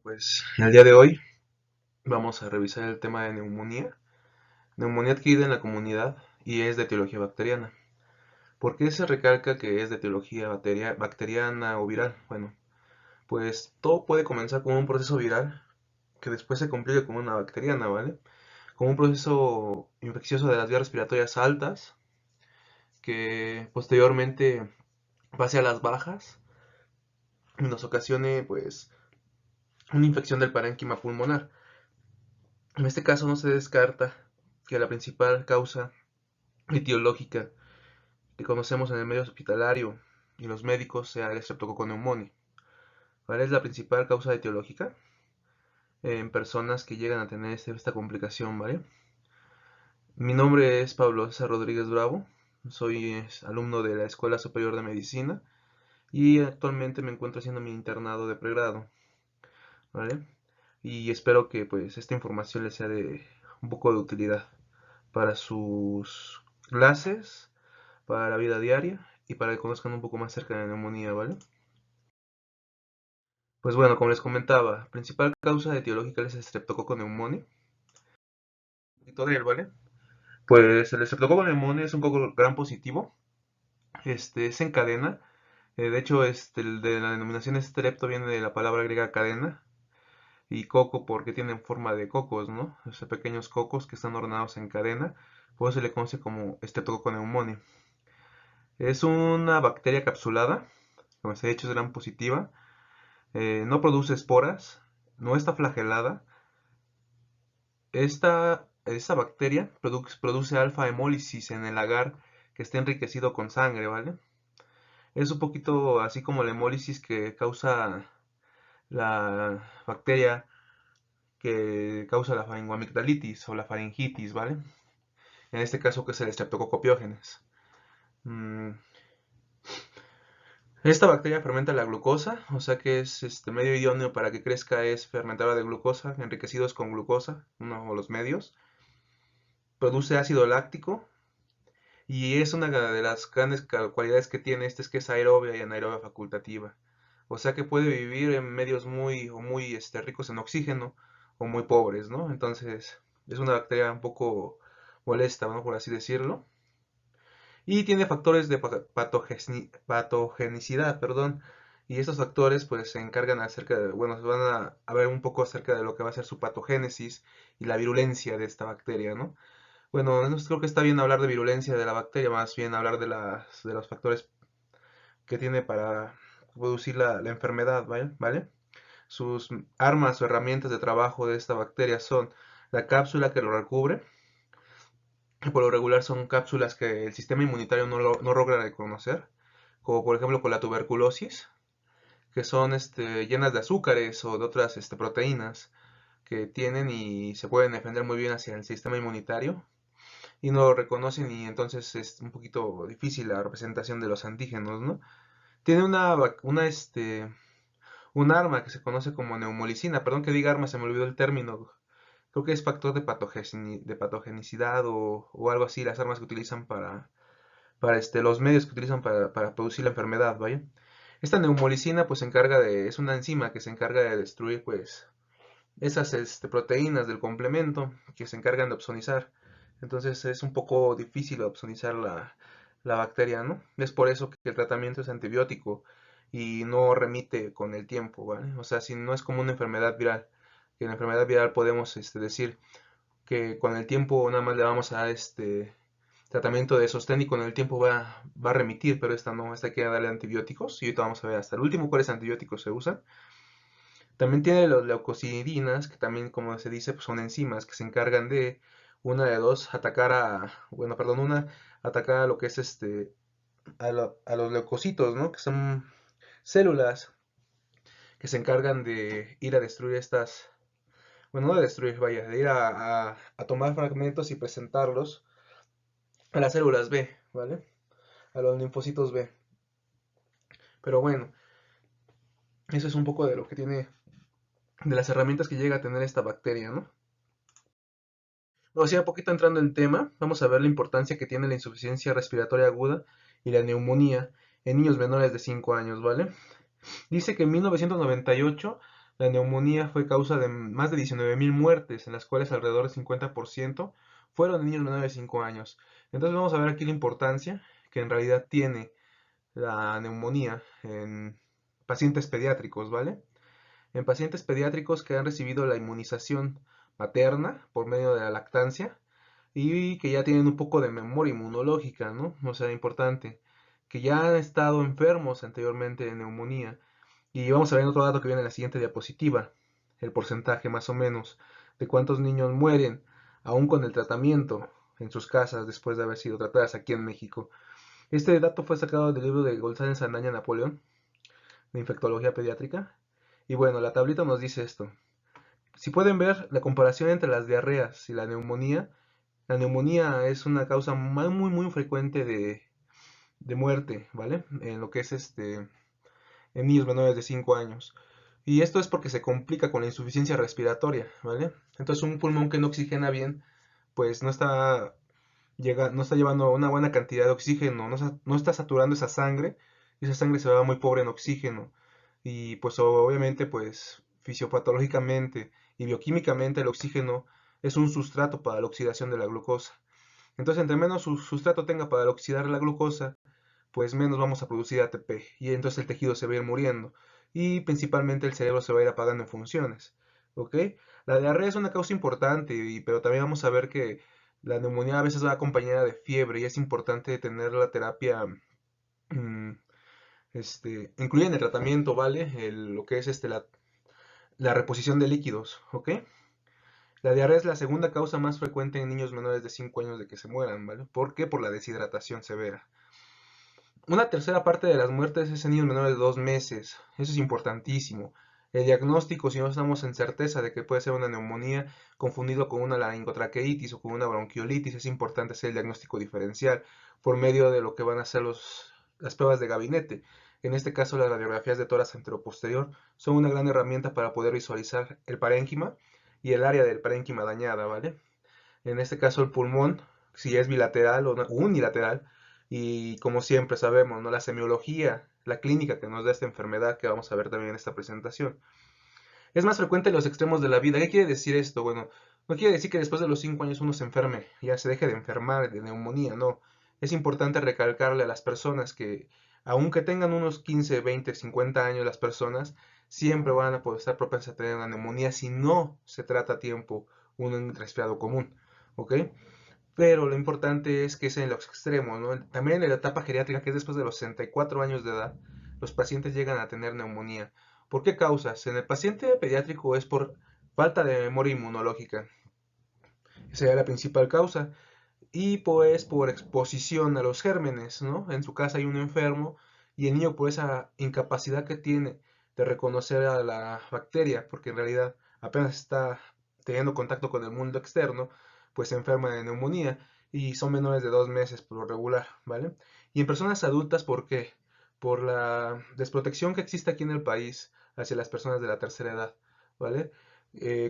Pues el día de hoy vamos a revisar el tema de neumonía, neumonía adquirida en la comunidad y es de etiología bacteriana. ¿Por qué se recalca que es de etiología bacteriana o viral? Bueno, pues todo puede comenzar con un proceso viral que después se complica con una bacteriana, ¿vale? Con un proceso infeccioso de las vías respiratorias altas que posteriormente pase a las bajas y nos ocasione pues una infección del parénquima pulmonar. En este caso no se descarta que la principal causa etiológica que conocemos en el medio hospitalario y los médicos sea el Streptococcus pneumoniae. ¿Cuál es la principal causa etiológica en personas que llegan a tener esta complicación? ¿Vale? Mi nombre es Pablo César Rodríguez Bravo, soy alumno de la Escuela Superior de Medicina y actualmente me encuentro haciendo mi internado de pregrado, ¿vale? Y espero que pues esta información les sea de un poco de utilidad para sus clases, para la vida diaria y para que conozcan un poco más acerca de la neumonía, ¿vale? Pues bueno, como les comentaba, principal causa etiológica es el Streptococcus pneumoniae. Un poquito de él, ¿vale? Pues el Streptococcus pneumoniae es un coco gran positivo, se encadena. De hecho, el de la denominación strepto viene de la palabra griega cadena y coco porque tienen forma de cocos, ¿no? O sea, pequeños cocos que están ordenados en cadena, por eso se le conoce como Streptococcus pneumoniae. Es una bacteria capsulada, como se ha dicho es gran positiva, no produce esporas, no está flagelada. Esta bacteria produce alfa hemólisis en el agar que está enriquecido con sangre, ¿vale? Es un poquito así como la hemólisis que causa la bacteria que causa la faringoamigdalitis o la faringitis, ¿vale? En este caso que es el Streptococcus. Esta bacteria fermenta la glucosa, o sea que es medio idóneo para que crezca es fermentadora de glucosa, enriquecidos con glucosa, uno de los medios. Produce ácido láctico y es una de las grandes cualidades que tiene es que es aerobia y anaerobia facultativa. O sea que puede vivir en medios muy ricos en oxígeno o muy pobres, ¿no? Entonces es una bacteria un poco molesta, ¿no? Por así decirlo. Y tiene factores de patogenicidad, perdón. Y estos factores pues se encargan acerca de, bueno, se van a ver un poco acerca de lo que va a ser su patogénesis y la virulencia de esta bacteria, ¿no? Bueno, no creo que está bien hablar de virulencia de la bacteria, más bien hablar de los factores que tiene para producir la enfermedad, ¿vale? Sus armas o herramientas de trabajo de esta bacteria son la cápsula que lo recubre, que por lo regular son cápsulas que el sistema inmunitario no logra reconocer, como por ejemplo con la tuberculosis, que son llenas de azúcares o de otras proteínas que tienen y se pueden defender muy bien hacia el sistema inmunitario y no lo reconocen y entonces es un poquito difícil la representación de los antígenos, ¿no? Tiene un arma que se conoce como neumolicina, perdón que diga arma, se me olvidó el término, creo que es factor de patogenicidad o algo así, las armas que utilizan para los medios que utilizan para producir la enfermedad, ¿vale? Esta neumolicina pues se encarga es una enzima que se encarga de destruir pues esas proteínas del complemento que se encargan de opsonizar. Entonces es un poco difícil opsonizar la bacteria, ¿no? Es por eso que el tratamiento es antibiótico y no remite con el tiempo, ¿vale? O sea, si no es como una enfermedad viral, que en la enfermedad viral podemos decir que con el tiempo nada más le vamos a dar tratamiento de sostén y con el tiempo va a remitir, pero esta no, esta hay que darle antibióticos y ahorita vamos a ver hasta el último cuáles antibióticos se usan. También tiene los leucocidinas, que también, como se dice, pues son enzimas que se encargan de, una de dos, atacar a lo que es a los leucocitos, ¿no? Que son células que se encargan de ir a destruir bueno, no de destruir, vaya, de ir a tomar fragmentos y presentarlos a las células B, ¿vale? A los linfocitos B. Pero bueno, eso es un poco de lo que tiene, de las herramientas que llega a tener esta bacteria, ¿no? O sea, un poquito entrando en tema, vamos a ver la importancia que tiene la insuficiencia respiratoria aguda y la neumonía en niños menores de 5 años, ¿vale? Dice que en 1998 la neumonía fue causa de más de 19.000 muertes, en las cuales alrededor del 50% fueron de niños menores de 5 años. Entonces vamos a ver aquí la importancia que en realidad tiene la neumonía en pacientes pediátricos, ¿vale? En pacientes pediátricos que han recibido la inmunización materna por medio de la lactancia y que ya tienen un poco de memoria inmunológica, ¿no? O sea, importante, que ya han estado enfermos anteriormente de neumonía. Y vamos a ver otro dato que viene en la siguiente diapositiva, el porcentaje más o menos de cuántos niños mueren aún con el tratamiento en sus casas después de haber sido tratadas aquí en México. Este dato fue sacado del libro de González Andaña Napoleón, de infectología pediátrica. Y bueno, la tablita nos dice esto. Si pueden ver la comparación entre las diarreas y la neumonía es una causa muy frecuente de muerte, ¿vale? En lo que es en niños menores de 5 años. Y esto es porque se complica con la insuficiencia respiratoria, ¿vale? Entonces un pulmón que no oxigena bien, pues no está llevando una buena cantidad de oxígeno, no está saturando esa sangre, y esa sangre se va muy pobre en oxígeno. Y pues obviamente, pues fisiopatológicamente y bioquímicamente el oxígeno es un sustrato para la oxidación de la glucosa. Entonces, entre menos sustrato tenga para oxidar la glucosa, pues menos vamos a producir ATP y entonces el tejido se va a ir muriendo y principalmente el cerebro se va a ir apagando en funciones. ¿Ok? La diarrea es una causa importante, pero también vamos a ver que la neumonía a veces va acompañada de fiebre y es importante tener la terapia mm, incluida en el tratamiento, ¿vale? Lo que es la reposición de líquidos, ¿ok? La diarrea es la segunda causa más frecuente en niños menores de 5 años de que se mueran, ¿vale? ¿Por qué? Por la deshidratación severa. Una tercera parte de las muertes es en niños menores de 2 meses. Eso es importantísimo. El diagnóstico, si no estamos en certeza de que puede ser una neumonía confundido con una laringotraqueitis o con una bronquiolitis, es importante hacer el diagnóstico diferencial por medio de lo que van a ser las pruebas de gabinete. En este caso, las radiografías de tórax anteroposterior son una gran herramienta para poder visualizar el parénquima y el área del parénquima dañada, ¿vale? En este caso el pulmón, si es bilateral o unilateral, y como siempre sabemos, ¿no? La semiología, la clínica que nos da esta enfermedad que vamos a ver también en esta presentación. Es más frecuente en los extremos de la vida. ¿Qué quiere decir esto? Bueno, no quiere decir que después de los 5 años uno se enferme, ya se deje de enfermar de neumonía, no. Es importante recalcarle a las personas que, aunque tengan unos 15, 20, 50 años las personas, siempre van a poder estar propensas a tener una neumonía si no se trata a tiempo un resfriado común, ¿ok? Pero lo importante es que es en los extremos, ¿no? También en la etapa geriátrica, que es después de los 64 años de edad, los pacientes llegan a tener neumonía. ¿Por qué causas? En el paciente pediátrico es por falta de memoria inmunológica. Esa sería la principal causa. Y pues por exposición a los gérmenes, ¿no? En su casa hay un enfermo y el niño por esa incapacidad que tiene de reconocer a la bacteria, porque en realidad apenas está teniendo contacto con el mundo externo, pues se enferma de neumonía y son menores de 2 meses por lo regular, ¿vale? Y en personas adultas, ¿por qué? Por la desprotección que existe aquí en el país hacia las personas de la tercera edad, ¿vale?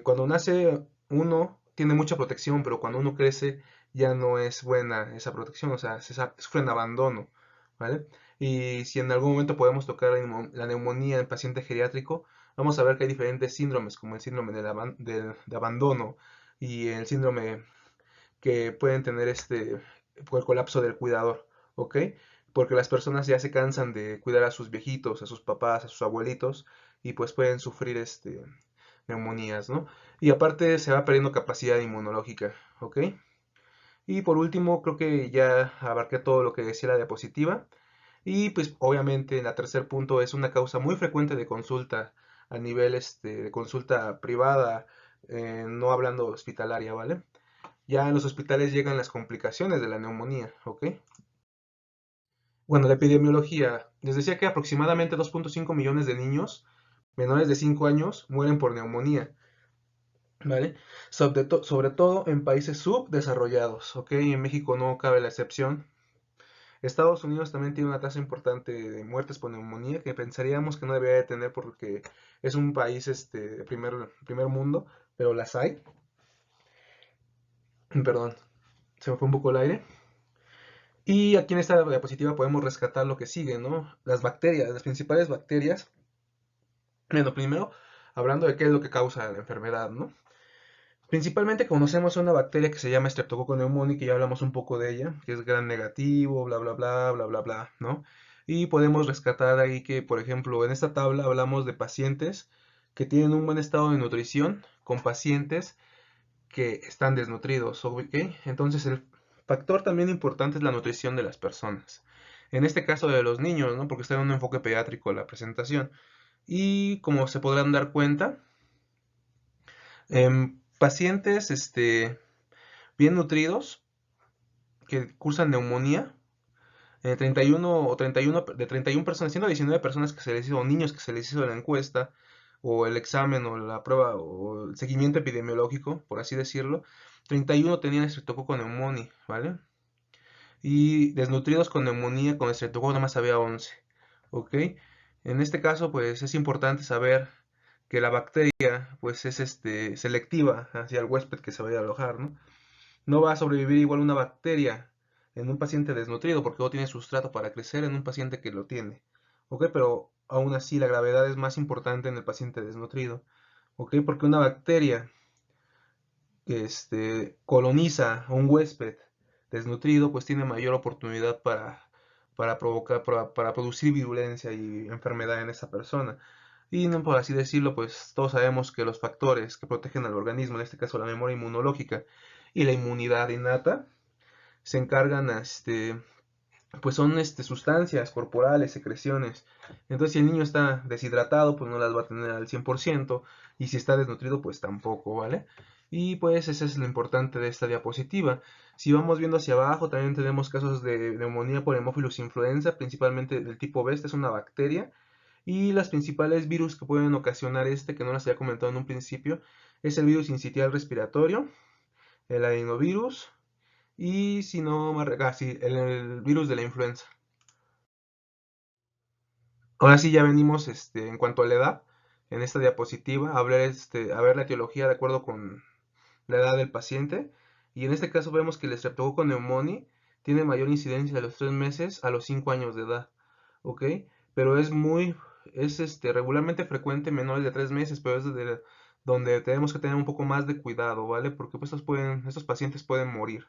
Cuando nace uno tiene mucha protección, pero cuando uno crece ya no es buena esa protección, o sea, sufren abandono, ¿vale? Y si en algún momento podemos tocar la neumonía en paciente geriátrico, vamos a ver que hay diferentes síndromes, como el síndrome de abandono y el síndrome que pueden tener por el colapso del cuidador, ¿ok? Porque las personas ya se cansan de cuidar a sus viejitos, a sus papás, a sus abuelitos, y pues pueden sufrir neumonías, ¿no? Y aparte se va perdiendo capacidad inmunológica, ¿ok? Y por último, creo que ya abarqué todo lo que decía la diapositiva. Y pues obviamente el tercer punto es una causa muy frecuente de consulta a nivel de consulta privada, no hablando hospitalaria, ¿vale? Ya en los hospitales llegan las complicaciones de la neumonía, ¿ok? Bueno, la epidemiología. Les decía que aproximadamente 2.5 millones de niños menores de 5 años mueren por neumonía, ¿vale? Sobre todo en países subdesarrollados, ¿ok? En México no cabe la excepción. Estados Unidos también tiene una tasa importante de muertes por neumonía que pensaríamos que no debería de tener porque es un país de primer mundo, pero las hay. Perdón, se me fue un poco el aire. Y aquí en esta diapositiva podemos rescatar lo que sigue, ¿no? Las bacterias, las principales bacterias. Bueno, primero hablando de qué es lo que causa la enfermedad, ¿no? Principalmente conocemos una bacteria que se llama Streptococcus pneumoniae, que ya hablamos un poco de ella, que es gran negativo, bla, bla, bla, bla, bla, bla, ¿no? Y podemos rescatar ahí que, por ejemplo, en esta tabla hablamos de pacientes que tienen un buen estado de nutrición con pacientes que están desnutridos, ¿ok? Entonces el factor también importante es la nutrición de las personas. En este caso de los niños, ¿no? Porque está en un enfoque pediátrico la presentación. Y como se podrán dar cuenta, pacientes bien nutridos que cursan neumonía, 31 o 31 de 31 personas, siendo 19 personas que se les hizo, o niños que se les hizo la encuesta, o el examen, o la prueba, o el seguimiento epidemiológico, por así decirlo, 31 tenían estreptococo pneumoniae, ¿vale? Y desnutridos con neumonía, con estreptococo nada más había 11, ¿ok? En este caso, pues es importante saber que la bacteria, pues es selectiva hacia el huésped que se vaya a alojar, ¿no? No va a sobrevivir igual una bacteria en un paciente desnutrido porque no tiene sustrato para crecer en un paciente que lo tiene. ¿Ok? Pero aún así la gravedad es más importante en el paciente desnutrido. ¿Ok? Porque una bacteria que coloniza a un huésped desnutrido pues tiene mayor oportunidad para provocar, para producir virulencia y enfermedad en esa persona. Y no por así decirlo, pues todos sabemos que los factores que protegen al organismo, en este caso la memoria inmunológica y la inmunidad innata, se encargan pues son sustancias corporales, secreciones. Entonces, si el niño está deshidratado, pues no las va a tener al 100%, y si está desnutrido, pues tampoco, ¿vale? Y pues ese es lo importante de esta diapositiva. Si vamos viendo hacia abajo, también tenemos casos de neumonía por Haemophilus influenza, principalmente del tipo B, esta es una bacteria, y las principales virus que pueden ocasionar que no las había comentado en un principio, es el virus sincitial respiratorio, el adenovirus, y si no, sí, el virus de la influenza. Ahora sí ya venimos en cuanto a la edad, en esta diapositiva, a ver la etiología de acuerdo con la edad del paciente. Y en este caso vemos que el Streptococcus pneumoniae tiene mayor incidencia de los 3 meses a los 5 años de edad. ¿Ok? Pero es regularmente frecuente en menores de 3 meses, pero es donde tenemos que tener un poco más de cuidado, ¿vale? Porque pues, estos pacientes pueden morir.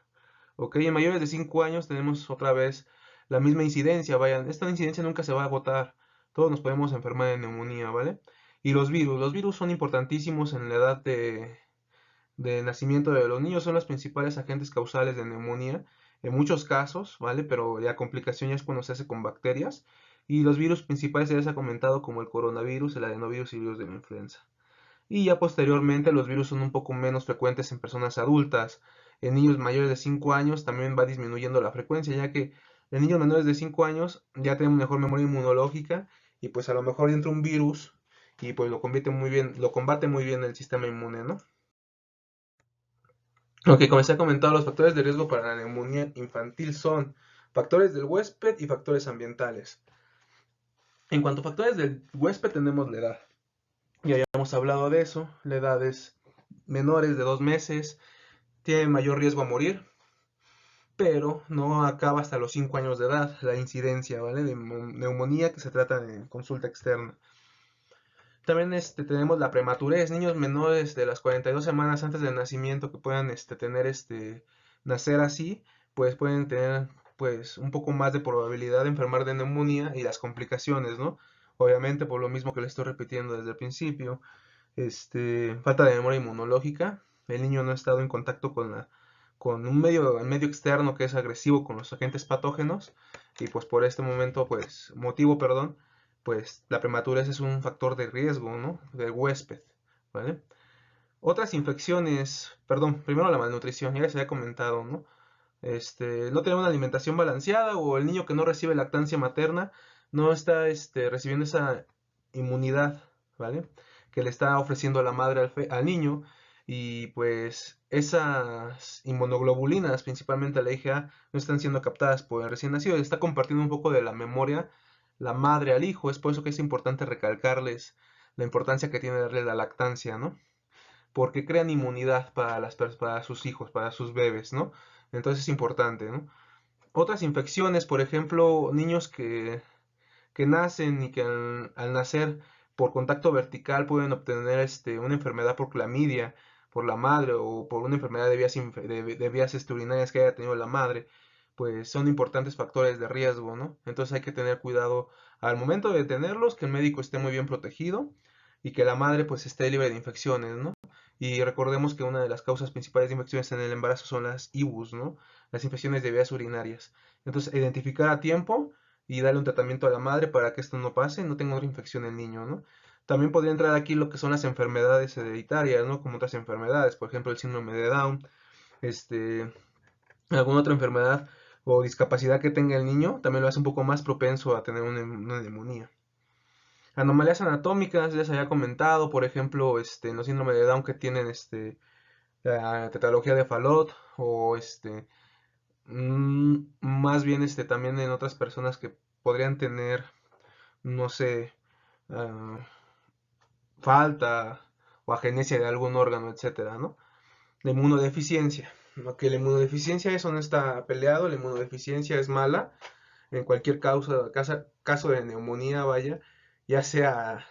¿Ok? En mayores de 5 años tenemos otra vez la misma incidencia, vayan, esta incidencia nunca se va a agotar, todos nos podemos enfermar de neumonía, ¿vale? Y los virus son importantísimos en la edad de nacimiento de los niños, son los principales agentes causales de neumonía, en muchos casos, ¿vale? Pero la complicación ya es cuando se hace con bacterias, y los virus principales ya les ha comentado como el coronavirus, el adenovirus y el virus de la influenza. Y ya posteriormente los virus son un poco menos frecuentes en personas adultas. En niños mayores de 5 años también va disminuyendo la frecuencia, ya que en niños menores de 5 años ya tenemos mejor memoria inmunológica y pues a lo mejor entra un virus y pues lo combate muy bien el sistema inmune, ¿no? Ok, como se ha comentado, los factores de riesgo para la neumonía infantil son factores del huésped y factores ambientales. En cuanto a factores del huésped tenemos la edad. Ya habíamos hablado de eso, la edad es menores de 2 meses, tienen mayor riesgo a morir, pero no acaba hasta los 5 años de edad la incidencia, ¿vale? De neumonía que se trata de consulta externa. También tenemos la prematurez, niños menores de las 42 semanas antes del nacimiento que puedan nacer así, pues pueden tener pues un poco más de probabilidad de enfermar de neumonía y las complicaciones, ¿no? Obviamente por lo mismo que le estoy repitiendo desde el principio, falta de memoria inmunológica, el niño no ha estado en contacto con el medio externo que es agresivo con los agentes patógenos y pues por este motivo, perdón, pues la prematurez es un factor de riesgo, ¿no? Del huésped, ¿vale? Otras infecciones, perdón, primero la malnutrición, ya les había comentado, ¿no? No tener una alimentación balanceada o el niño que no recibe lactancia materna no está recibiendo esa inmunidad, ¿vale? Que le está ofreciendo la madre al niño y pues esas inmunoglobulinas, principalmente la IgA, no están siendo captadas por el recién nacido, está compartiendo un poco de la memoria la madre al hijo, es por eso que es importante recalcarles la importancia que tiene darle la lactancia, ¿no? Porque crean inmunidad para sus hijos, para sus bebés, ¿no? Entonces es importante, ¿no? Otras infecciones, por ejemplo, niños que nacen y que al nacer por contacto vertical pueden obtener una enfermedad por clamidia, por la madre o por una enfermedad de vías urinarias que haya tenido la madre, pues son importantes factores de riesgo, ¿no? Entonces hay que tener cuidado al momento de tenerlos, que el médico esté muy bien protegido y que la madre pues esté libre de infecciones, ¿no? Y recordemos que una de las causas principales de infecciones en el embarazo son las IBUs, ¿no? Las infecciones de vías urinarias. Entonces, identificar a tiempo y darle un tratamiento a la madre para que esto no pase y no tenga otra infección el niño, ¿no? También podría entrar aquí lo que son las enfermedades hereditarias, ¿no? Como otras enfermedades, por ejemplo, el síndrome de Down, este, alguna otra enfermedad o discapacidad que tenga el niño, también lo hace un poco más propenso a tener una neumonía. Anomalías anatómicas, ya les había comentado, por ejemplo, en los síndromes de Down que tienen la tetralogía de Fallot o más bien también en otras personas que podrían tener, no sé, ah, falta o agenesia de algún órgano, etcétera, ¿no? La inmunodeficiencia. Lo que la inmunodeficiencia, eso no está peleado, la inmunodeficiencia es mala en cualquier caso de neumonía, vaya, ya sea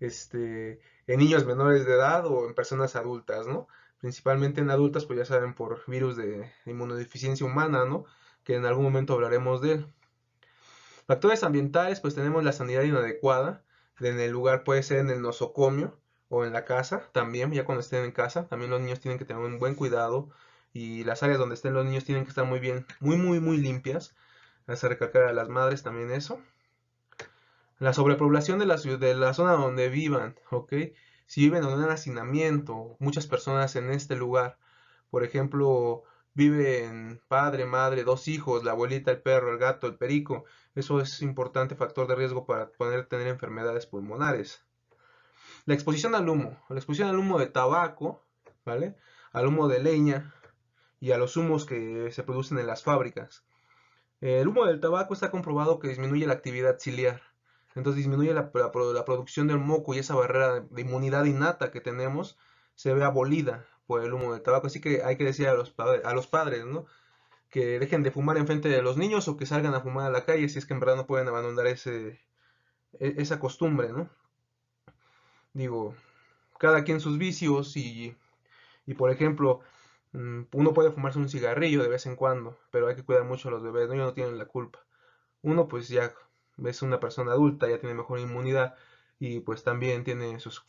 en niños menores de edad o en personas adultas, ¿no? Principalmente en adultas, pues ya saben, por virus de inmunodeficiencia humana, ¿no? Que en algún momento hablaremos de él. Factores ambientales, pues tenemos la sanidad inadecuada. En el lugar puede ser en el nosocomio o en la casa también, ya cuando estén en casa. También los niños tienen que tener un buen cuidado y las áreas donde estén los niños tienen que estar muy bien, muy limpias. Hace recalcar a las madres también eso. La sobrepoblación de la zona donde vivan, ¿ok? Si viven en un hacinamiento, muchas personas en este lugar, por ejemplo, viven padre, madre, dos hijos, la abuelita, el perro, el gato, el perico, eso es importante factor de riesgo para poder tener enfermedades pulmonares. La exposición al humo de tabaco, ¿vale? Al humo de leña y a los humos que se producen en las fábricas. El humo del tabaco está comprobado que disminuye la actividad ciliar. Entonces disminuye la producción del moco y esa barrera de inmunidad innata que tenemos se ve abolida por el humo del tabaco. Así que hay que decir a los padres, ¿no? Que dejen de fumar enfrente de los niños o que salgan a fumar a la calle si es que en verdad no pueden abandonar esa costumbre, ¿no? Digo, cada quien sus vicios y por ejemplo, uno puede fumarse un cigarrillo de vez en cuando, pero hay que cuidar mucho a los bebés, ¿no? Ellos no tienen la culpa. Uno pues ya es una persona adulta, ya tiene mejor inmunidad y pues también tiene sus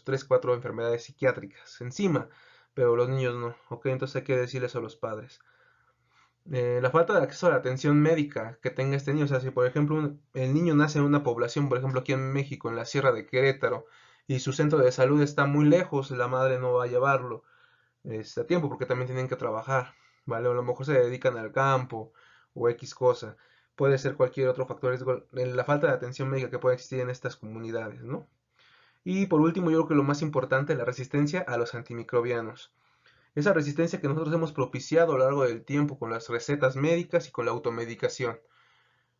3, 4 enfermedades psiquiátricas encima, pero los niños no, ¿ok? Entonces hay que decirles a los padres. La falta de acceso a la atención médica que tenga este niño, o sea, si por ejemplo el niño nace en una población, por ejemplo aquí en México, en la Sierra de Querétaro, y su centro de salud está muy lejos, la madre no va a llevarlo a tiempo porque también tienen que trabajar, ¿vale? O a lo mejor se dedican al campo o X cosa. Puede ser cualquier otro factor, es la falta de atención médica que puede existir en estas comunidades, ¿no? Y por último, yo creo que lo más importante, la resistencia a los antimicrobianos. Esa resistencia que nosotros hemos propiciado a lo largo del tiempo con las recetas médicas y con la automedicación,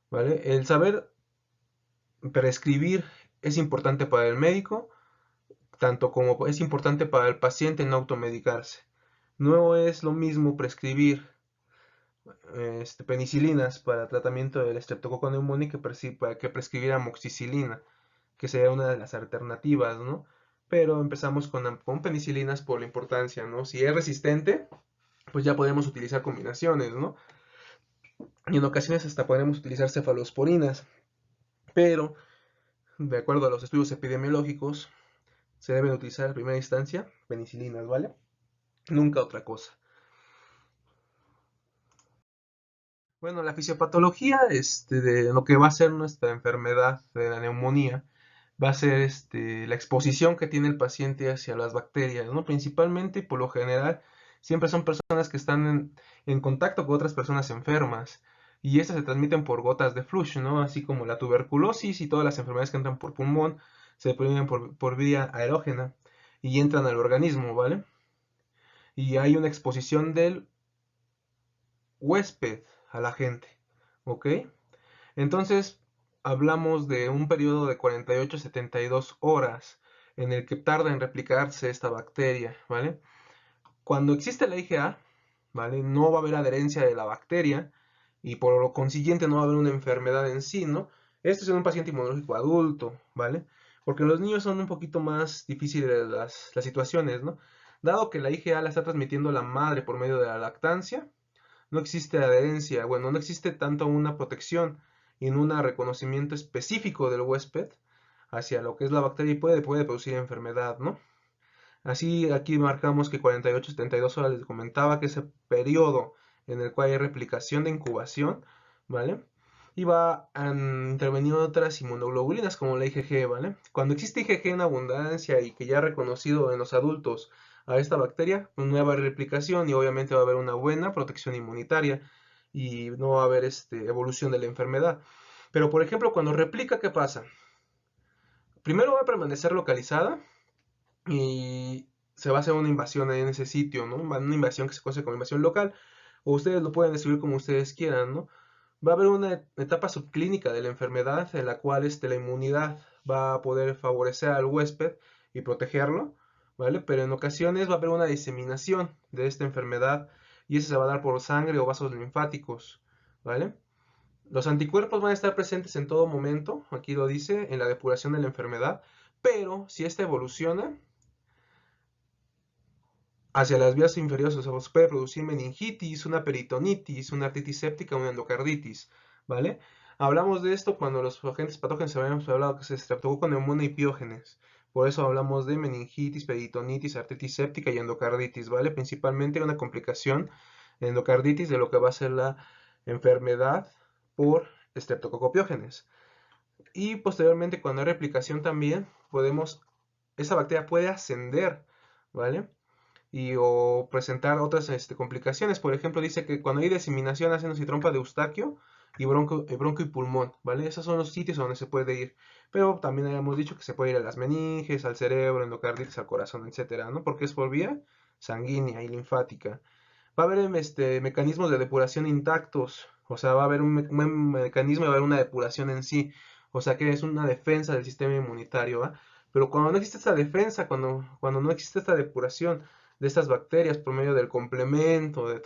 ¿vale? El saber prescribir es importante para el médico, tanto como es importante para el paciente no automedicarse. No es lo mismo prescribir penicilinas para tratamiento del estreptococo neumónico que prescribir amoxicilina, que sería una de las alternativas, ¿no? Pero empezamos con penicilinas por la importancia, ¿no? Si es resistente, pues ya podemos utilizar combinaciones, ¿no? Y en ocasiones hasta podemos utilizar cefalosporinas, pero de acuerdo a los estudios epidemiológicos, se deben utilizar en primera instancia penicilinas, ¿vale? Nunca otra cosa. Bueno, la fisiopatología de lo que va a ser nuestra enfermedad de la neumonía va a ser la exposición que tiene el paciente hacia las bacterias, ¿no? Principalmente, por lo general, siempre son personas que están en contacto con otras personas enfermas y estas se transmiten por gotas de flush, ¿no? Así como la tuberculosis y todas las enfermedades que entran por pulmón se provienen por vía aerógena y entran al organismo, ¿vale? Y hay una exposición del huésped a la gente, ¿ok? Entonces, hablamos de un periodo de 48 a 72 horas en el que tarda en replicarse esta bacteria, ¿vale? Cuando existe la IgA, ¿vale? No va a haber adherencia de la bacteria y por lo consiguiente no va a haber una enfermedad en sí, ¿no? Esto es en un paciente inmunológico adulto, ¿vale? porque los niños son un poquito más difíciles las situaciones, ¿no? Dado que la IgA la está transmitiendo la madre por medio de la lactancia, no existe adherencia, bueno, no existe tanto una protección y un reconocimiento específico del huésped hacia lo que es la bacteria y puede producir enfermedad, ¿no? Así aquí marcamos que 48-72 horas les comentaba que ese periodo en el cual hay replicación de incubación, ¿vale? Y va a intervenir otras inmunoglobulinas como la IgG, ¿vale? Cuando existe IgG en abundancia y que ya ha reconocido en los adultos a esta bacteria, nueva replicación y obviamente va a haber una buena protección inmunitaria y no va a haber evolución de la enfermedad. Pero por ejemplo, cuando replica, ¿qué pasa? Primero va a permanecer localizada y se va a hacer una invasión en ese sitio, ¿no? Una invasión que se conoce como invasión local, o ustedes lo pueden describir como ustedes quieran, ¿no? Va a haber una etapa subclínica de la enfermedad en la cual la inmunidad va a poder favorecer al huésped y protegerlo, ¿vale? Pero en ocasiones va a haber una diseminación de esta enfermedad y eso se va a dar por sangre o vasos linfáticos, ¿vale? Los anticuerpos van a estar presentes en todo momento, aquí lo dice, en la depuración de la enfermedad, pero si esta evoluciona, hacia las vías inferiores, o sea, se puede producir meningitis, una peritonitis, una artritis séptica, una endocarditis, ¿vale? Hablamos de esto cuando los agentes patógenos habíamos hablado que se streptococcus pneumoniae y piógenes. Por eso hablamos de meningitis, peritonitis, artritis séptica y endocarditis, ¿vale? Principalmente una complicación endocarditis de lo que va a ser la enfermedad por estreptococopiógenes. Y posteriormente, cuando hay replicación también, esa bacteria puede ascender, ¿vale? O presentar otras complicaciones. Por ejemplo, dice que cuando hay diseminación hacen trompa de Eustaquio y bronco y pulmón, ¿vale? Esos son los sitios a donde se puede ir. Pero también habíamos dicho que se puede ir a las meninges, al cerebro, endocarditis, al corazón, etcétera, ¿no? Porque es por vía sanguínea y linfática. Va a haber mecanismos de depuración intactos, o sea, va a haber un mecanismo y va a haber una depuración en sí, o sea que es una defensa del sistema inmunitario, ¿va? Pero cuando no existe esta defensa, cuando no existe esta depuración de estas bacterias por medio del complemento, de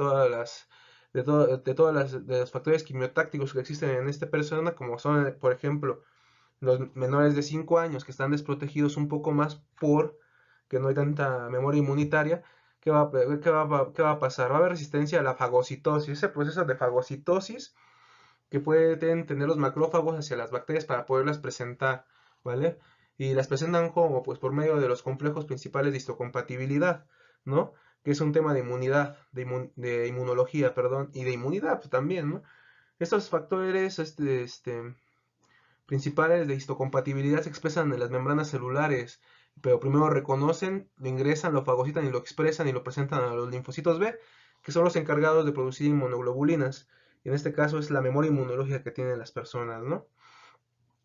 los factores quimiotácticos que existen en esta persona, como son, por ejemplo, los menores de 5 años que están desprotegidos un poco más por que no hay tanta memoria inmunitaria, ¿qué va a pasar? Va a haber resistencia a la fagocitosis, ese proceso de fagocitosis que pueden tener los macrófagos hacia las bacterias para poderlas presentar, ¿vale? Y las presentan como, pues por medio de los complejos principales de histocompatibilidad, ¿no? Que es un tema de inmunidad, de inmunología, perdón, y de inmunidad pues, también, ¿no? Estos factores, principales de histocompatibilidad se expresan en las membranas celulares, pero primero reconocen, lo ingresan, lo fagocitan y lo expresan y lo presentan a los linfocitos B, que son los encargados de producir inmunoglobulinas. Y en este caso es la memoria inmunológica que tienen las personas, ¿no?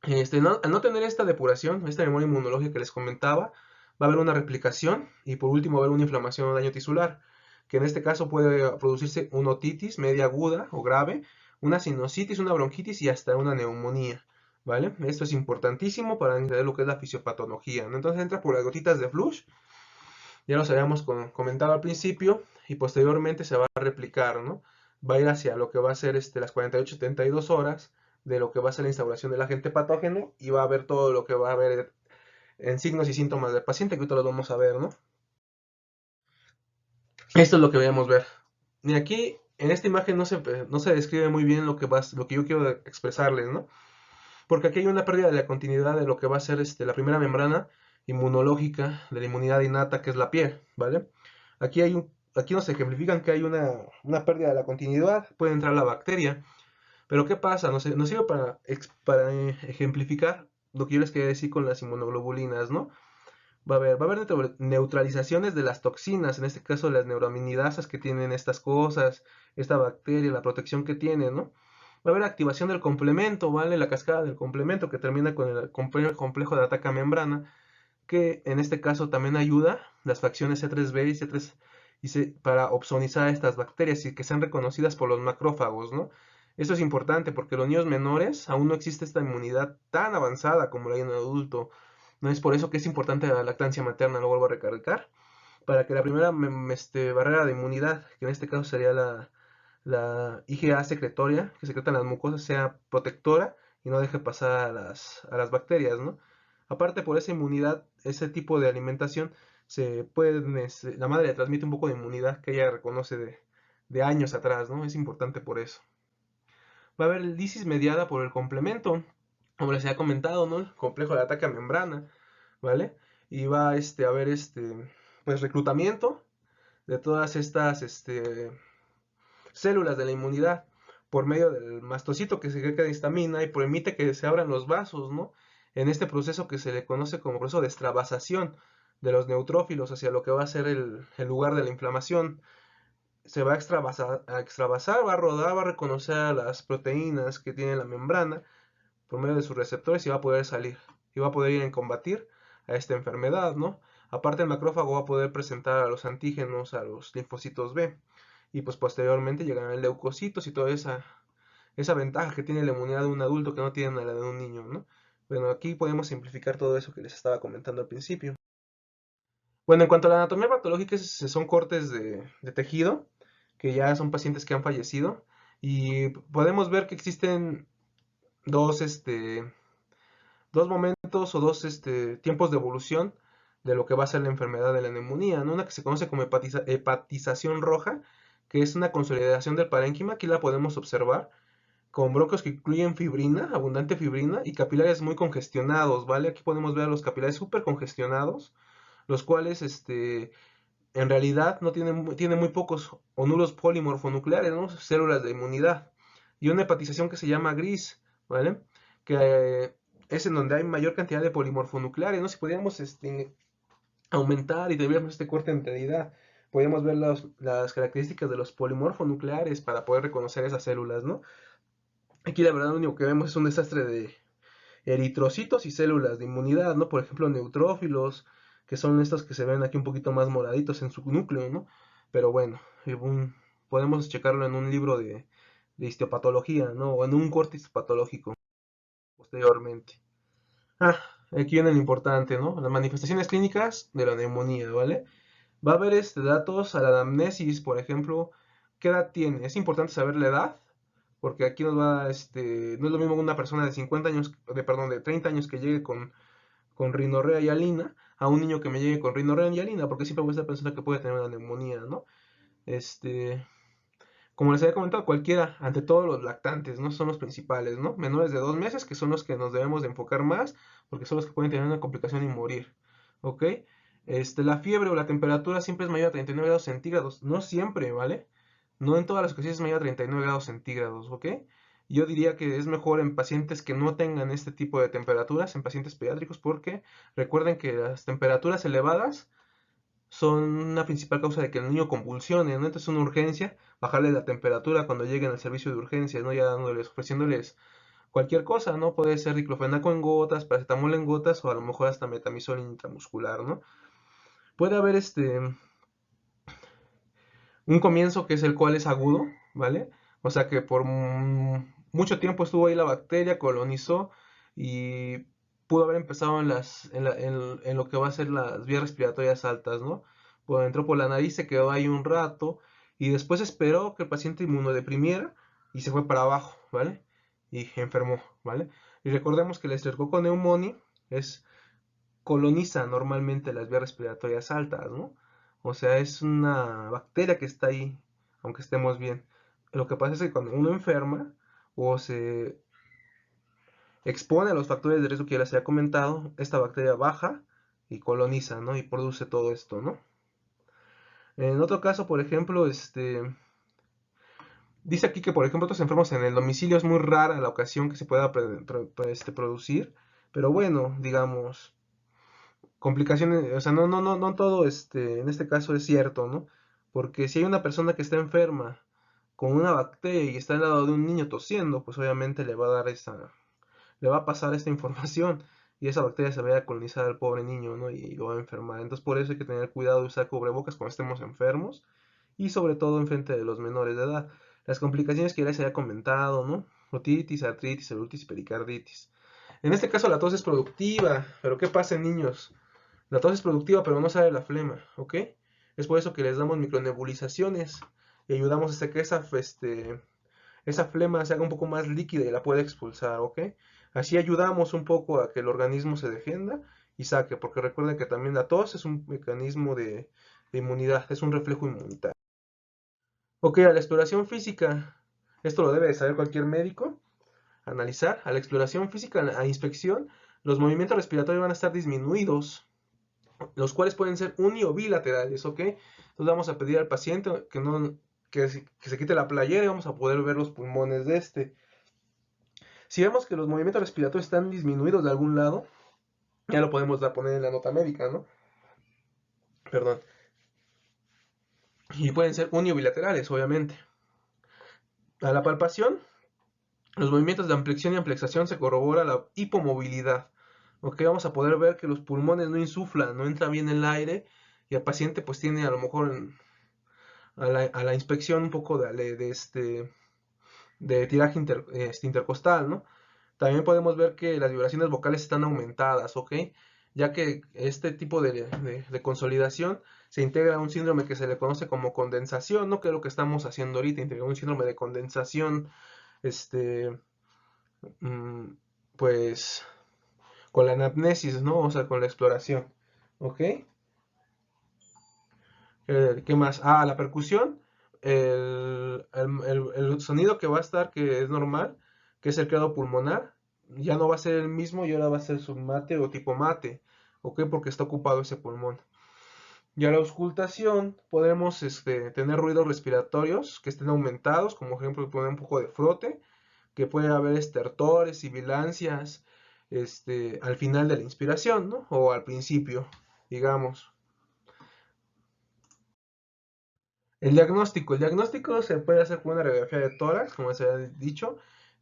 Al no tener esta depuración, esta memoria inmunológica que les comentaba, va a haber una replicación y por último va a haber una inflamación o daño tisular, que en este caso puede producirse una otitis media aguda o grave, una sinusitis, una bronquitis y hasta una neumonía. ¿Vale? Esto es importantísimo para entender lo que es la fisiopatología, ¿no? Entonces entra por las gotitas de flush, ya los habíamos comentado al principio, y posteriormente se va a replicar, ¿no? Va a ir hacia lo que va a ser las 48-72 horas de lo que va a ser la instauración del agente patógeno y va a ver todo lo que va a haber en signos y síntomas del paciente, que ahorita lo vamos a ver, ¿no? Esto es lo que debemos ver. Y aquí, en esta imagen no se describe muy bien lo que yo quiero expresarles, ¿no? Porque aquí hay una pérdida de la continuidad de lo que va a ser la primera membrana inmunológica de la inmunidad innata, que es la piel, ¿vale? Aquí nos ejemplifican que hay una pérdida de la continuidad, puede entrar la bacteria, pero ¿qué pasa? Nos sirve para ejemplificar lo que yo les quería decir con las inmunoglobulinas, ¿no? Va a haber neutralizaciones de las toxinas, en este caso las neuroaminidasas que tienen estas cosas, esta bacteria, la protección que tiene, ¿no? Va a haber activación del complemento, ¿vale? La cascada del complemento que termina con el complejo de ataque a membrana, que en este caso también ayuda las facciones C3b y C3 para opsonizar a estas bacterias y que sean reconocidas por los macrófagos, ¿no? Esto es importante porque los niños menores aún no existe esta inmunidad tan avanzada como la hay en el adulto. No es por eso que es importante la lactancia materna, lo vuelvo a recalcar, para que la primera barrera de inmunidad, que en este caso sería la IgA secretoria, que secretan las mucosas, sea protectora y no deje pasar a las bacterias, ¿no? Aparte, por esa inmunidad, ese tipo de alimentación, la madre le transmite un poco de inmunidad que ella reconoce de años atrás, ¿no? Es importante por eso. Va a haber lisis mediada por el complemento, como les había comentado, ¿no? El complejo de ataque a membrana, ¿vale? Y va a haber pues reclutamiento de todas estas células de la inmunidad por medio del mastocito que segrega histamina y permite que se abran los vasos, ¿no? En este proceso que se le conoce como proceso de extravasación de los neutrófilos hacia lo que va a ser el lugar de la inflamación. Se va a extravasar, va a rodar, va a reconocer a las proteínas que tiene la membrana por medio de sus receptores y va a poder salir y va a poder ir en combatir a esta enfermedad, ¿no? Aparte el macrófago va a poder presentar a los antígenos, a los linfocitos B y pues posteriormente llegarán leucocitos y toda esa ventaja que tiene la inmunidad de un adulto que no tiene la de un niño, ¿no? Bueno, aquí podemos simplificar todo eso que les estaba comentando al principio. Bueno, en cuanto a la anatomía patológica, son cortes de tejido, que ya son pacientes que han fallecido, y podemos ver que existen dos, dos momentos o dos tiempos de evolución de lo que va a ser la enfermedad de la neumonía, ¿no? Una que se conoce como hepatización roja, que es una consolidación del parénquima, aquí la podemos observar, con bronquios que incluyen fibrina, abundante fibrina, y capilares muy congestionados, ¿vale? Aquí podemos ver los capilares súper congestionados, los cuales, en realidad no tienen muy pocos o nulos polimorfonucleares, ¿no? Células de inmunidad. Y una hepatización que se llama gris, ¿vale? Que es en donde hay mayor cantidad de polimorfonucleares, ¿no? Si podríamos aumentar y tuviéramos este corte de entidad, podríamos ver las características de los polimorfonucleares para poder reconocer esas células, ¿no? Aquí la verdad lo único que vemos es un desastre de eritrocitos y células de inmunidad, ¿no? Por ejemplo, neutrófilos, que son estos que se ven aquí un poquito más moraditos en su núcleo, ¿no? Pero bueno, podemos checarlo en un libro de histopatología, ¿no? O en un corte histopatológico posteriormente. Ah, aquí viene lo importante, ¿no? Las manifestaciones clínicas de la neumonía, ¿vale? Va a haber datos a la anamnesis, por ejemplo, ¿qué edad tiene? Es importante saber la edad, porque aquí nos va, no es lo mismo una persona de 50 años, perdón, de 30 años que llegue con rinorrea y alina, a un niño que me llegue con rinorrea y alina, porque siempre voy a estar pensando que puede tener una neumonía, ¿no? Este, como les había comentado, cualquiera, ante todo los lactantes, ¿no? Son los principales, ¿no? Menores de 2 meses, que son los que nos debemos de enfocar más, porque son los que pueden tener una complicación y morir, ¿ok? La fiebre o la temperatura siempre es mayor a 39 grados centígrados, no siempre, ¿vale? No en todas las ocasiones es mayor a 39 grados centígrados, ¿ok? Yo diría que es mejor en pacientes que no tengan este tipo de temperaturas, en pacientes pediátricos, porque recuerden que las temperaturas elevadas son una principal causa de que el niño convulsione, ¿no? Entonces es una urgencia bajarle la temperatura cuando lleguen al servicio de urgencias, ¿no? Ya dándoles, ofreciéndoles cualquier cosa, ¿no? Puede ser diclofenaco en gotas, paracetamol en gotas o a lo mejor hasta metamizol intramuscular, ¿no? Puede haber un comienzo que es el cual es agudo, ¿vale? O sea que por mucho tiempo estuvo ahí la bacteria, colonizó y pudo haber empezado en lo que va a ser las vías respiratorias altas, ¿no? Pues entró por la nariz, se quedó ahí un rato y después esperó que el paciente inmunodeprimiera y se fue para abajo, ¿vale? Y enfermó, ¿vale? Y recordemos que la Streptococcus es coloniza normalmente las vías respiratorias altas, ¿no? O sea, es una bacteria que está ahí, aunque estemos bien. Lo que pasa es que cuando uno enferma o se expone a los factores de riesgo que ya les había comentado, esta bacteria baja y coloniza, ¿no? Y produce todo esto, ¿no? En otro caso, por ejemplo, dice aquí que, por ejemplo, otros enfermos en el domicilio es muy rara la ocasión que se pueda producir, pero bueno, digamos, complicaciones, o sea, no todo en este caso es cierto, ¿no? Porque si hay una persona que está enferma con una bacteria y está al lado de un niño tosiendo, pues obviamente le va a pasar esta información y esa bacteria se va a colonizar al pobre niño, ¿no? Y lo va a enfermar. Entonces por eso hay que tener cuidado de usar cubrebocas cuando estemos enfermos y sobre todo en frente de los menores de edad. Las complicaciones que ya les había comentado, ¿no? Otitis, artritis, celulitis y pericarditis. En este caso la tos es productiva, pero ¿qué pasa en niños? La tos es productiva, pero no sale la flema, ¿ok? Es por eso que les damos micronebulizaciones y ayudamos a que esa flema se haga un poco más líquida y la pueda expulsar, ¿ok? Así ayudamos un poco a que el organismo se defienda y saque, porque recuerden que también la tos es un mecanismo de inmunidad, es un reflejo inmunitario. Ok, a la exploración física, esto lo debe de saber cualquier médico, analizar, a la exploración física, a inspección, los movimientos respiratorios van a estar disminuidos, los cuales pueden ser uni o bilaterales, ¿ok? Entonces vamos a pedir al paciente que se quite la playera y vamos a poder ver los pulmones de este. Si vemos que los movimientos respiratorios están disminuidos de algún lado, ya lo podemos poner en la nota médica, ¿no? Perdón. Y pueden ser uni o bilaterales, obviamente. A la palpación, los movimientos de ampliación y amplexación se corrobora la hipomovilidad. Ok, vamos a poder ver que los pulmones no insuflan, no entra bien el aire y el paciente pues tiene a lo mejor a la inspección un poco de tiraje intercostal, ¿no? También podemos ver que las vibraciones vocales están aumentadas, ¿ok? Ya que este tipo de consolidación se integra a un síndrome que se le conoce como condensación, ¿no? Que es lo que estamos haciendo ahorita, integrar un síndrome de condensación, este, mm, pues, con la anamnesis, ¿no? O sea, con la exploración, ¿ok? ¿Qué más? Ah, la percusión, el sonido que va a estar, que es normal, que es el creado pulmonar, ya no va a ser el mismo y ahora va a ser submate o tipo mate, ¿ok? Porque está ocupado ese pulmón. Y a la auscultación podemos tener ruidos respiratorios que estén aumentados, como ejemplo poner un poco de frote, que puede haber estertores, sibilancias, al final de la inspiración, ¿no? O al principio, digamos. El diagnóstico se puede hacer con una radiografía de tórax, como se ha dicho,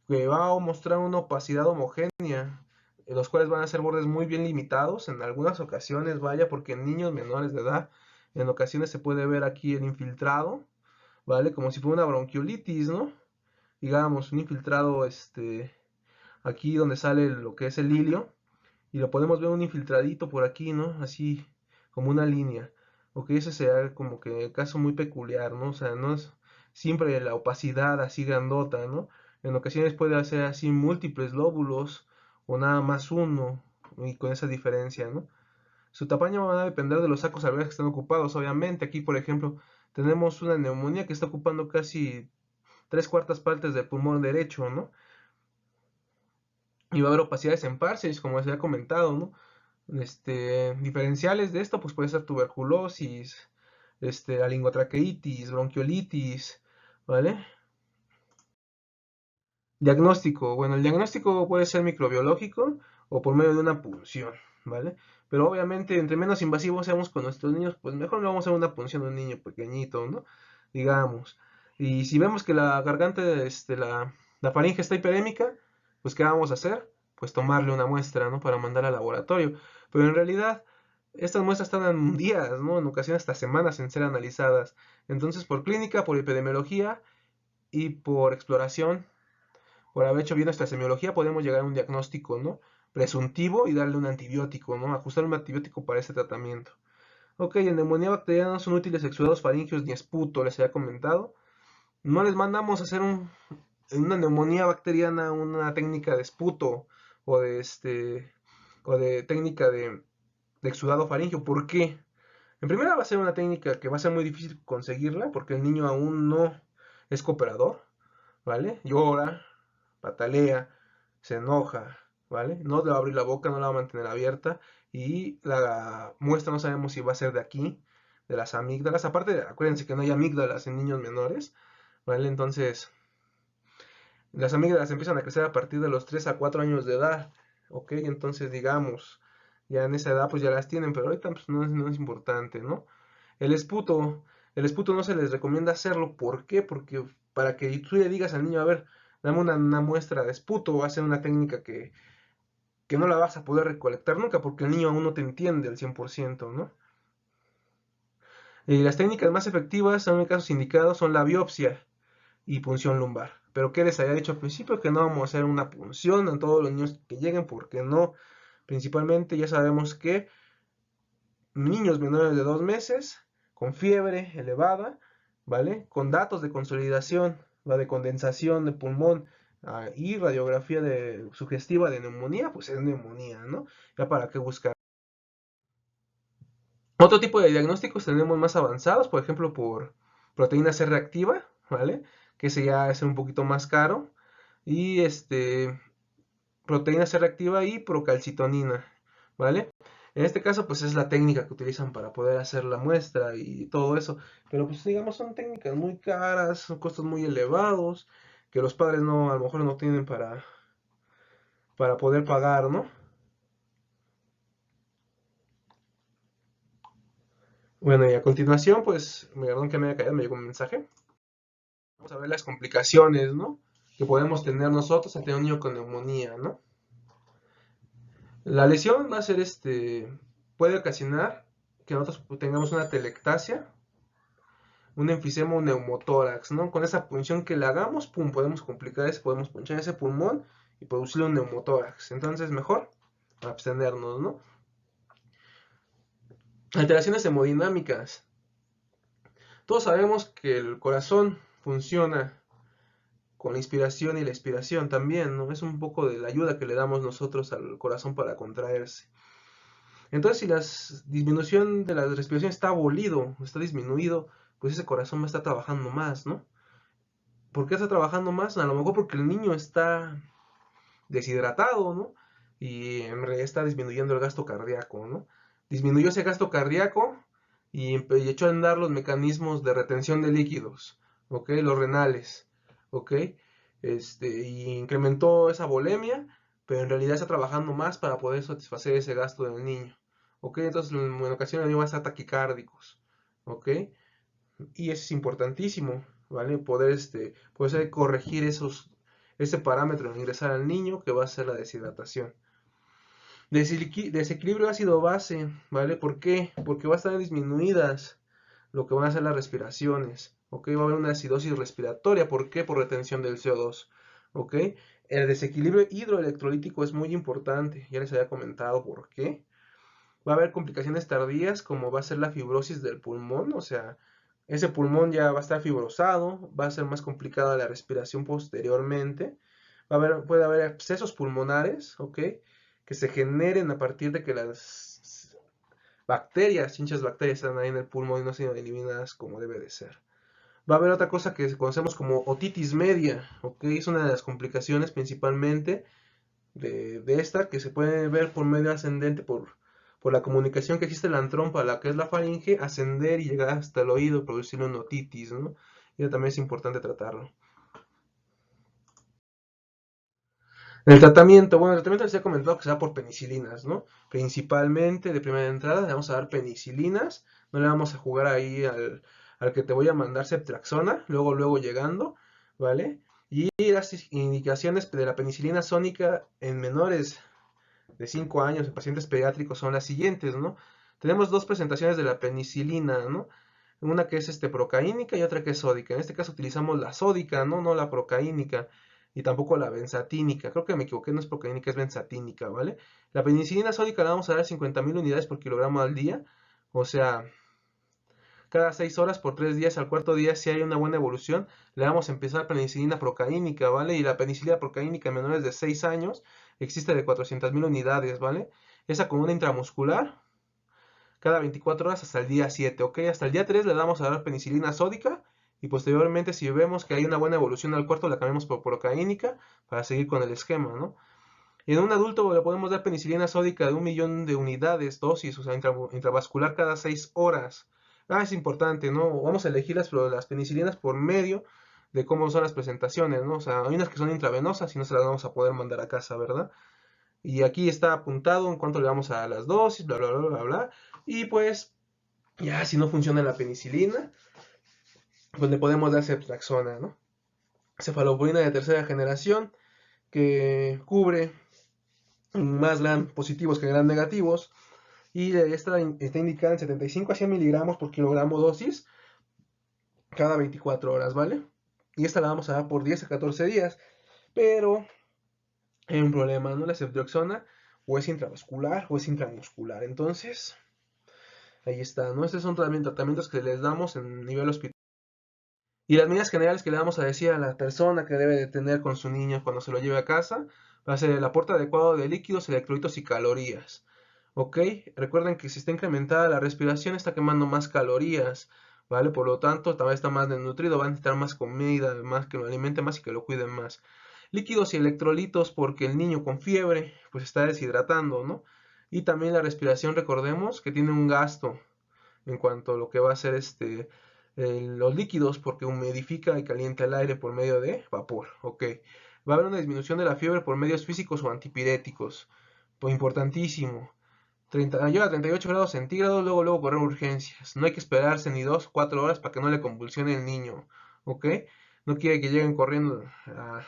que va a mostrar una opacidad homogénea, los cuales van a ser bordes muy bien limitados, en algunas ocasiones, vaya, porque en niños menores de edad, en ocasiones se puede ver aquí el infiltrado, ¿vale? Como si fuera una bronquiolitis, ¿no? Digamos, un infiltrado, aquí donde sale lo que es el hilio, y lo podemos ver un infiltradito por aquí, ¿no? Así, como una línea. Ok, ese será como que el caso muy peculiar, ¿no? O sea, no es siempre la opacidad así grandota, ¿no? En ocasiones puede ser así múltiples lóbulos o nada más uno, y con esa diferencia, ¿no? Su tamaño va a depender de los sacos alveolares que están ocupados, obviamente. Aquí, por ejemplo, tenemos una neumonía que está ocupando casi 3/4 partes del pulmón derecho, ¿no? Y va a haber opacidades en parches, como se ha comentado, ¿no? Diferenciales de esto, pues puede ser tuberculosis, laringotraqueitis, bronquiolitis, ¿vale? Diagnóstico, bueno, el diagnóstico puede ser microbiológico o por medio de una punción, ¿vale? Pero obviamente, entre menos invasivos seamos con nuestros niños, pues mejor le vamos a hacer una punción a un niño pequeñito, ¿no? Digamos. Y si vemos que la garganta, la faringe está hiperémica, pues ¿qué vamos a hacer? Pues tomarle una muestra, ¿no? Para mandar al laboratorio. Pero en realidad, estas muestras tardan días, ¿no? En ocasiones hasta semanas en ser analizadas. Entonces, por clínica, por epidemiología y por exploración, por haber hecho bien nuestra semiología, podemos llegar a un diagnóstico, ¿no? Presuntivo y darle un antibiótico, ¿no? Ajustar un antibiótico para ese tratamiento. Ok, en neumonía bacteriana no son útiles exudados faringios ni esputo, les había comentado. No les mandamos a hacer en una neumonía bacteriana una técnica de esputo o de técnica de exudado faríngeo. ¿Por qué? En primera va a ser una técnica que va a ser muy difícil conseguirla porque el niño aún no es cooperador, ¿vale? Llora, patalea, se enoja, ¿vale? No le va a abrir la boca, no la va a mantener abierta y la muestra no sabemos si va a ser de aquí, de las amígdalas. Aparte, acuérdense que no hay amígdalas en niños menores, ¿vale? Entonces, las amígdalas empiezan a crecer a partir de los 3 a 4 años de edad, ¿ok? Entonces, digamos, ya en esa edad pues ya las tienen, pero ahorita pues no es importante, ¿no? El esputo, el esputo no se les recomienda hacerlo, ¿por qué? Porque para que tú le digas al niño, a ver, dame una muestra de esputo, va a ser una técnica que no la vas a poder recolectar nunca, porque el niño aún no te entiende al 100%, ¿no? Y las técnicas más efectivas, en casos indicados, son la biopsia y punción lumbar. Pero ¿qué les había dicho al principio? Que no vamos a hacer una punción a todos los niños que lleguen, porque no. Principalmente ya sabemos que niños menores de 2 meses, con fiebre elevada, ¿vale? Con datos de consolidación, de condensación de pulmón y radiografía sugestiva de neumonía, pues es neumonía, ¿no? Ya para qué buscar. Otro tipo de diagnósticos tenemos más avanzados, por ejemplo, por proteína C reactiva, ¿vale? Que ese ya es un poquito más caro. Y proteína C reactiva y procalcitonina, ¿vale? En este caso, pues es la técnica que utilizan para poder hacer la muestra y todo eso. Pero pues digamos, son técnicas muy caras, son costos muy elevados, que los padres no, a lo mejor no tienen para poder pagar, ¿no? Bueno, y a continuación, pues, perdón que me haya caído, me llegó un mensaje. Vamos a ver las complicaciones, ¿no? Que podemos tener nosotros ante un niño con neumonía, ¿no? La lesión va a ser puede ocasionar que nosotros tengamos una telectasia, un enfisema o neumotórax, ¿no? Con esa punción que le hagamos, pum, podemos punchar ese pulmón y producirle un neumotórax. Entonces, mejor abstenernos, ¿no? Alteraciones hemodinámicas. Todos sabemos que el corazón funciona con la inspiración y la expiración también, ¿no? Es un poco de la ayuda que le damos nosotros al corazón para contraerse. Entonces, si la disminución de la respiración está abolido, está disminuido, pues ese corazón va a estar trabajando más, ¿no? ¿Por qué está trabajando más? A lo mejor porque el niño está deshidratado, ¿no? Y en realidad está disminuyendo el gasto cardíaco, ¿no? Disminuyó ese gasto cardíaco y echó a andar los mecanismos de retención de líquidos, ¿ok? Los renales, ¿ok? Y incrementó esa volemia, pero en realidad está trabajando más para poder satisfacer ese gasto del niño, ¿ok? Entonces en ocasiones el niño va a estar taquicárdicos, ¿ok? Y eso es importantísimo, ¿vale? Poder corregir ese parámetro, ingresar al niño que va a ser la deshidratación. Desequilibrio ácido-base, ¿vale? ¿Por qué? Porque va a estar disminuidas lo que van a ser las respiraciones, ¿ok? Va a haber una acidosis respiratoria, ¿por qué? Por retención del CO2, ¿ok? El desequilibrio hidroelectrolítico es muy importante, ya les había comentado por qué. Va a haber complicaciones tardías como va a ser la fibrosis del pulmón, o sea, ese pulmón ya va a estar fibrosado, va a ser más complicada la respiración posteriormente, puede haber abscesos pulmonares, ¿ok? Que se generen a partir de que las bacterias, hinchas bacterias están ahí en el pulmón y no han sido eliminadas como debe de ser. Va a haber otra cosa que conocemos como otitis media, ¿ok? Es una de las complicaciones principalmente de esta que se puede ver por medio ascendente por la comunicación que existe en la trompa, la que es la faringe, ascender y llegar hasta el oído, producir una otitis, ¿no? Y también es importante tratarlo. Bueno, el tratamiento les he comentado que se da por penicilinas, ¿no? Principalmente de primera entrada le vamos a dar penicilinas, no le vamos a jugar ahí al que te voy a mandar ceftriaxona, luego llegando, ¿vale? Y las indicaciones de la penicilina sónica en menores de 5 años en pacientes pediátricos son las siguientes, ¿no? Tenemos dos presentaciones de la penicilina, ¿no? Una que es procaínica y otra que es sódica. En este caso utilizamos la sódica, ¿no? No la procaínica y tampoco la benzatínica. Creo que me equivoqué, no es procaínica, es benzatínica, ¿vale? La penicilina sódica la vamos a dar 50.000 unidades por kilogramo al día, o sea, cada 6 horas por 3 días. Al cuarto día, si hay una buena evolución, le vamos a empezar penicilina procaínica, ¿vale? Y la penicilina procaínica en menores de 6 años existe de 400.000 unidades, ¿vale? Esa con una intramuscular cada 24 horas hasta el día 7, ¿ok? Hasta el día 3 le damos a dar penicilina sódica y posteriormente si vemos que hay una buena evolución al cuarto la cambiamos por procaínica para seguir con el esquema, ¿no? Y en un adulto le podemos dar penicilina sódica de 1.000.000 de unidades, dosis, o sea, intravascular cada 6 horas. Es importante, ¿no? Vamos a elegir las penicilinas por medio de cómo son las presentaciones, ¿no? O sea, hay unas que son intravenosas y no se las vamos a poder mandar a casa, ¿verdad? Y aquí está apuntado en cuánto le damos a las dosis, bla, bla, bla, bla, bla. Y pues, ya si no funciona la penicilina, pues le podemos dar ceftriaxona, ¿no? Cefalosporina de tercera generación que cubre más gran positivos que gran negativos y esta está indicada en 75 a 100 miligramos por kilogramo dosis cada 24 horas, ¿vale? Y esta la vamos a dar por 10 a 14 días, pero hay un problema, ¿no? La ceftriaxona o es intravascular o es intramuscular, entonces ahí está, ¿no? Estos son tratamientos que les damos en nivel hospitalario. Y las medidas generales que le vamos a decir a la persona que debe de tener con su niño cuando se lo lleve a casa va a ser el aporte adecuado de líquidos, electrolitos y calorías. ¿Ok? Recuerden que si está incrementada la respiración está quemando más calorías, ¿vale? Por lo tanto, también está más desnutrido, va a necesitar más comida, más que lo alimente más y que lo cuiden más. Líquidos y electrolitos porque el niño con fiebre pues está deshidratando, ¿no? Y también la respiración, recordemos que tiene un gasto en cuanto a lo que va a ser los líquidos porque humidifica y calienta el aire por medio de vapor, ¿ok? Va a haber una disminución de la fiebre por medios físicos o antipiréticos, pues importantísimo. 30, llega a 38 grados centígrados, luego correr urgencias. No hay que esperarse ni 2 o 4 horas para que no le convulsione el niño, ¿ok? No quiere que lleguen corriendo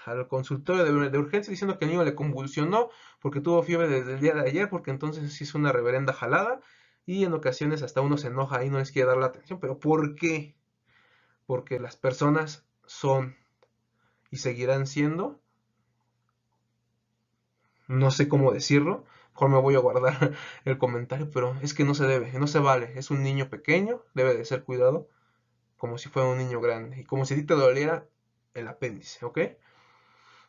al consultorio de urgencia diciendo que el niño le convulsionó porque tuvo fiebre desde el día de ayer, porque entonces sí es una reverenda jalada y en ocasiones hasta uno se enoja y no les quiere dar la atención. ¿Pero por qué? Porque las personas son y seguirán siendo, no sé cómo decirlo, mejor me voy a guardar el comentario, pero es que no se debe, no se vale. Es un niño pequeño, debe de ser cuidado como si fuera un niño grande y como si a ti te doliera el apéndice, ¿ok?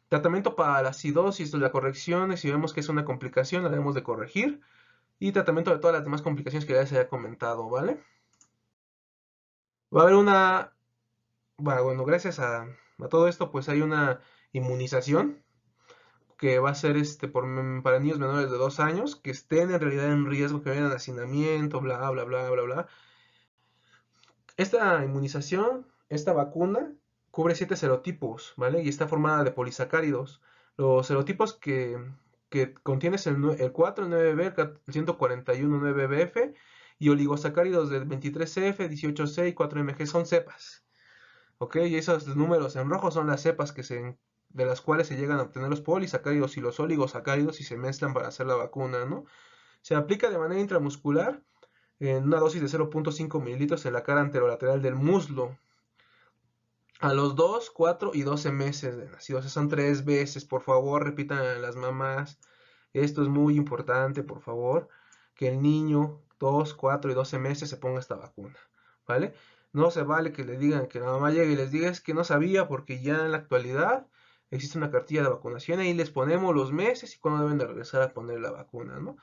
Tratamiento para la acidosis, la corrección, si vemos que es una complicación, la debemos de corregir. Y tratamiento de todas las demás complicaciones que ya les haya comentado, ¿vale? Va a haber bueno, gracias a todo esto, pues hay una inmunización que va a ser para niños menores de 2 años que estén en realidad en riesgo, que vayan a hacinamiento, bla, bla, bla, bla, bla. Esta inmunización, esta vacuna, cubre 7 serotipos, ¿vale? Y está formada de polisacáridos. Los serotipos que contiene es el 4, el 9B, el 141, 9BF y oligosacáridos del 23F, 18C y 4MG son cepas. ¿Ok? Y esos números en rojo son las cepas de las cuales se llegan a obtener los polisacáridos y los oligosacáridos y se mezclan para hacer la vacuna, ¿no? Se aplica de manera intramuscular en una dosis de 0.5 mililitros en la cara anterolateral del muslo a los 2, 4 y 12 meses de nacido. O sea, son 3 veces. Por favor, repitan a las mamás. Esto es muy importante, por favor, que el niño 2, 4 y 12 meses se ponga esta vacuna, ¿vale? No se vale que le digan que la mamá llegue y les diga es que no sabía porque ya en la actualidad existe una cartilla de vacunación y ahí les ponemos los meses y cuándo deben de regresar a poner la vacuna, ¿no?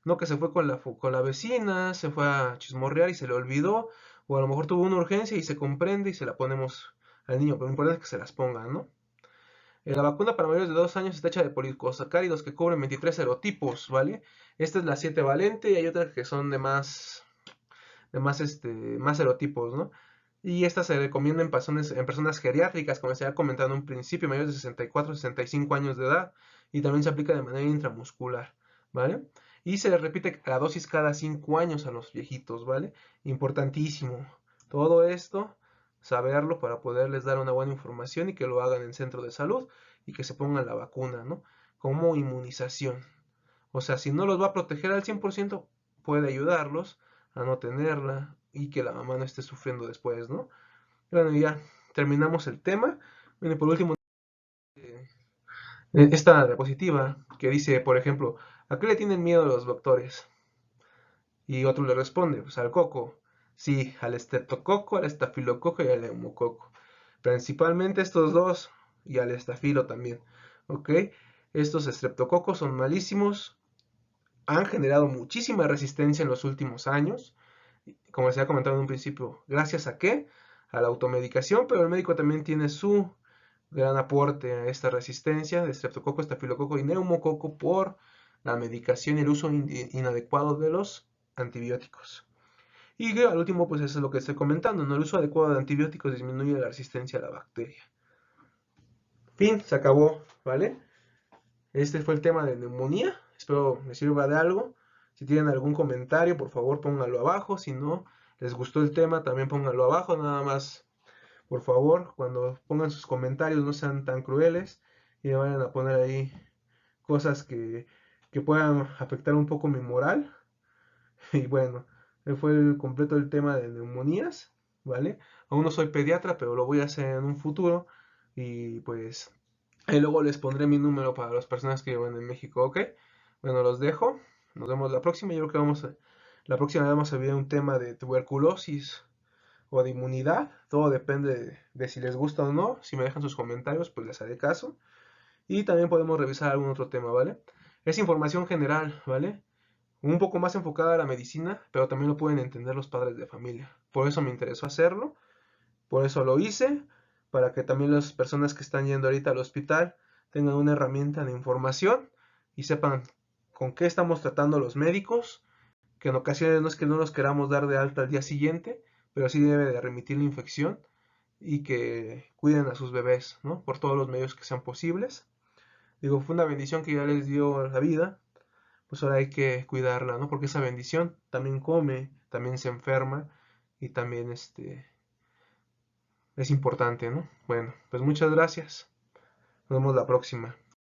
No que se fue con la vecina, se fue a chismorrear y se le olvidó, o a lo mejor tuvo una urgencia y se comprende y se la ponemos al niño, pero lo importante es que se las pongan, ¿no? La vacuna para mayores de 2 años está hecha de polisacáridos que cubren 23 serotipos, ¿vale? Esta es la 7 valente y hay otras que son más serotipos, ¿no? Y esta se recomienda en personas geriátricas, como se ha comentado en un principio, mayores de 64 65 años de edad, y también se aplica de manera intramuscular, ¿vale? Y se repite la dosis cada 5 años a los viejitos, ¿vale? Importantísimo. Todo esto, saberlo para poderles dar una buena información y que lo hagan en centro de salud y que se pongan la vacuna, ¿no? Como inmunización. O sea, si no los va a proteger al 100%, puede ayudarlos a no tenerla y que la mamá no esté sufriendo después, ¿no? Bueno, ya terminamos el tema. Bueno, y por último, esta diapositiva que dice, por ejemplo, ¿a qué le tienen miedo los doctores? Y otro le responde, pues al coco. Sí, al estreptococo, al estafilococo y al neumococo. Principalmente estos dos y al estafilo también. ¿Ok? Estos estreptococos son malísimos, han generado muchísima resistencia en los últimos años, como se ha comentado en un principio, ¿gracias a qué? A la automedicación, pero el médico también tiene su gran aporte a esta resistencia de streptococo, estafilococo y neumococo por la medicación y el uso inadecuado de los antibióticos. Y al último, pues eso es lo que estoy comentando, ¿no? El uso adecuado de antibióticos disminuye la resistencia a la bacteria. Fin, se acabó, ¿vale? Este fue el tema de neumonía. Espero me sirva de algo. Si tienen algún comentario, por favor pónganlo abajo. Si no les gustó el tema, también pónganlo abajo. Nada más, por favor, cuando pongan sus comentarios no sean tan crueles y me vayan a poner ahí cosas que puedan afectar un poco mi moral. Y bueno, fue el completo el tema de neumonías, ¿vale? Aún no soy pediatra, pero lo voy a hacer en un futuro. Y pues y luego les pondré mi número para las personas que viven en México, ¿ok? Bueno, los dejo. Nos vemos la próxima. Yo creo que la próxima vamos a ver un tema de tuberculosis o de inmunidad. Todo depende de si les gusta o no. Si me dejan sus comentarios, pues les haré caso. Y también podemos revisar algún otro tema, ¿vale? Es información general, ¿vale? Un poco más enfocada a la medicina, pero también lo pueden entender los padres de familia. Por eso me interesó hacerlo, por eso lo hice, para que también las personas que están yendo ahorita al hospital tengan una herramienta de información y sepan con qué estamos tratando los médicos, que en ocasiones no es que no los queramos dar de alta al día siguiente, pero sí debe de remitir la infección y que cuiden a sus bebés, ¿no? Por todos los medios que sean posibles. Digo, fue una bendición que ya les dio la vida, pues ahora hay que cuidarla, ¿no? Porque esa bendición también come, también se enferma y también es importante, ¿no? Bueno, pues muchas gracias. Nos vemos la próxima.